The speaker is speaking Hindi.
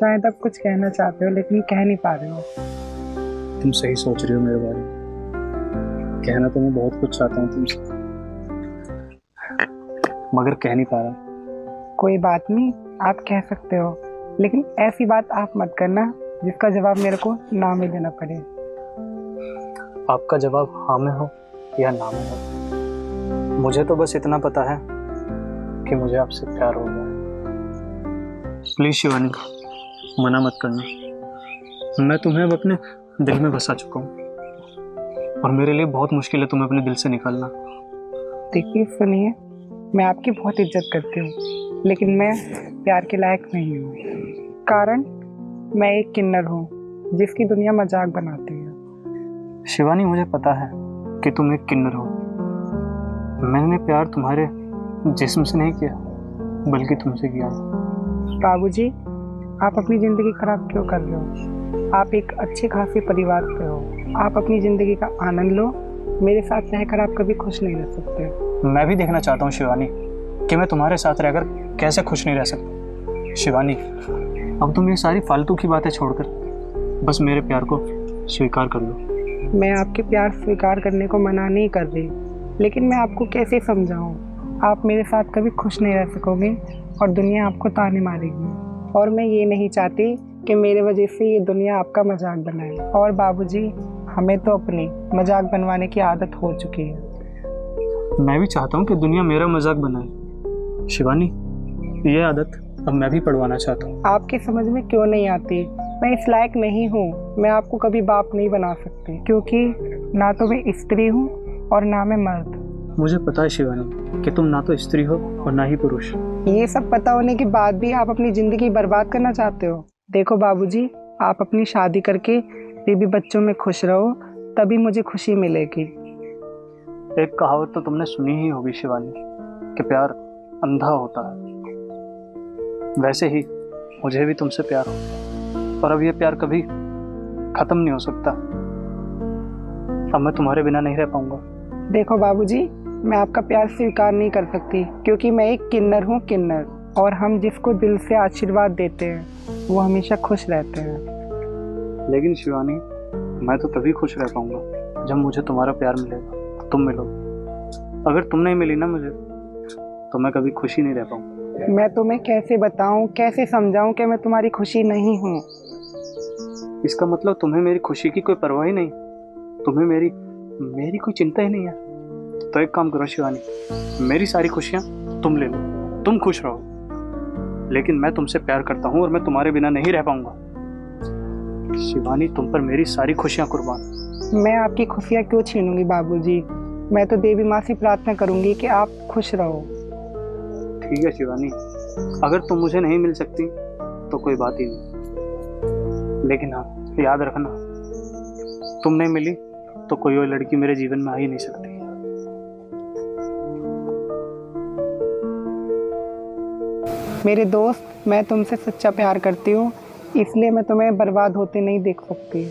शायद आप कुछ कहना चाहते हो लेकिन कह नहीं पा रहे हो। तुम सही सोच रही हो मेरे बारे में। कहना तो मैं बहुत कुछ चाहता हूँ तुमसे, मगर कह नहीं पा रहा। कोई बात नहीं, आप कह सकते हो, लेकिन ऐसी बात आप मत करना जिसका जवाब मेरे को ना में देना पड़े। आपका जवाब हाँ में हो या ना में हो, मुझे तो बस इतना पता है कि मुझे आपसे प्यार हो गया है। प्लीज शिवानी, मना मत करना। मैं तुम्हें अब अपने दिल में बसा चुका हूँ और मेरे लिए बहुत मुश्किल है तुम्हें अपने दिल से निकालना। देखिए सुनिए, मैं आपकी बहुत इज्जत करती हूँ, लेकिन मैं प्यार के लायक नहीं हूँ। कारण मैं एक किन्नर हूँ जिसकी दुनिया मजाक बनाती है। शिवानी, मुझे पता है कि तुम एक किन्नर हो। मैंने प्यार तुम्हारे जिस्म से नहीं किया बल्कि तुमसे किया है। बाबूजी, आप अपनी ज़िंदगी खराब क्यों कर रहे हो? आप एक अच्छे खासे परिवार से हो, आप अपनी ज़िंदगी का आनंद लो। मेरे साथ रहकर आप कभी खुश नहीं रह सकते। मैं भी देखना चाहता हूँ शिवानी कि मैं तुम्हारे साथ रहकर कैसे खुश नहीं रह सकता। शिवानी, अब तुम ये सारी फालतू की बातें छोड़कर बस मेरे प्यार को स्वीकार कर लो। मैं आपके प्यार स्वीकार करने को मना नहीं कर रही, लेकिन मैं आपको कैसे समझाऊं? आप मेरे साथ कभी खुश नहीं रह सकोगे और दुनिया आपको ताने मारेगी। और मैं ये नहीं चाहती कि मेरे वजह से ये दुनिया आपका मजाक बनाए। और बाबूजी, हमें तो अपनी मजाक बनवाने की आदत हो चुकी है। मैं भी चाहता हूँ कि दुनिया मेरा मजाक बनाए। शिवानी, ये आदत अब मैं भी पढ़वाना चाहता हूँ। आपकी समझ में क्यों नहीं आती? मैं इस लायक नहीं हूँ। मैं आपको कभी बाप नहीं बना सकती, क्योंकि ना तो मैं स्त्री हूँ और ना मैं मर्द। मुझे पता है शिवानी कि तुम ना तो स्त्री हो और ना ही पुरुष। ये सब पता होने के बाद भी आप अपनी जिंदगी बर्बाद करना चाहते हो। देखो बाबूजी, आप अपनी शादी करके बीबी बच्चों में खुश रहो, तभी मुझे खुशी मिलेगी। एक कहावत तो तुमने सुनी ही होगी शिवानी कि प्यार अंधा होता है। वैसे ही मुझे भी तुमसे प्यार हो, और अब ये प्यार कभी खत्म नहीं हो सकता। अब मैं तुम्हारे बिना नहीं रह पाऊंगा। देखो बाबूजी, मैं आपका प्यार स्वीकार नहीं कर सकती, क्योंकि मैं एक किन्नर हूँ, किन्नर। और हम जिसको दिल से आशीर्वाद देते हैं वो हमेशा खुश रहते हैं। लेकिन शिवानी, मैं तो तभी खुश रह पाऊंगा जब मुझे तुम्हारा प्यार मिलेगा, तुम मिलो। अगर तुम नहीं मिली ना मुझे, तो मैं कभी खुशी नहीं रह पाऊंगा। मैं तुम्हें कैसे बताऊं, कैसे समझाऊं कि मैं तुम्हारी खुशी नहीं हूँ? इसका मतलब तुम्हें मेरी खुशी की कोई परवाह ही नहीं, तुम्हें मेरी कोई चिंता ही नहीं है। तो एक काम करो शिवानी, मेरी सारी खुशियां तुम ले लो, तुम खुश रहो। लेकिन मैं तुमसे प्यार करता हूँ और मैं तुम्हारे बिना नहीं रह पाऊंगा। शिवानी, तुम पर मेरी सारी खुशियां कुर्बान। मैं आपकी खुशियाँ क्यों छीनूंगी बाबूजी? मैं तो देवी माँ से प्रार्थना करूंगी कि आप खुश रहो। ठीक है शिवानी, अगर तुम मुझे नहीं मिल सकती तो कोई बात ही नहीं, लेकिन हाँ, याद रखना, तुम नहीं मिली तो कोई और लड़की मेरे जीवन में आ ही नहीं सकती। मेरे दोस्त, मैं तुमसे सच्चा प्यार करती हूँ, इसलिए मैं तुम्हें बर्बाद होते नहीं देख सकती।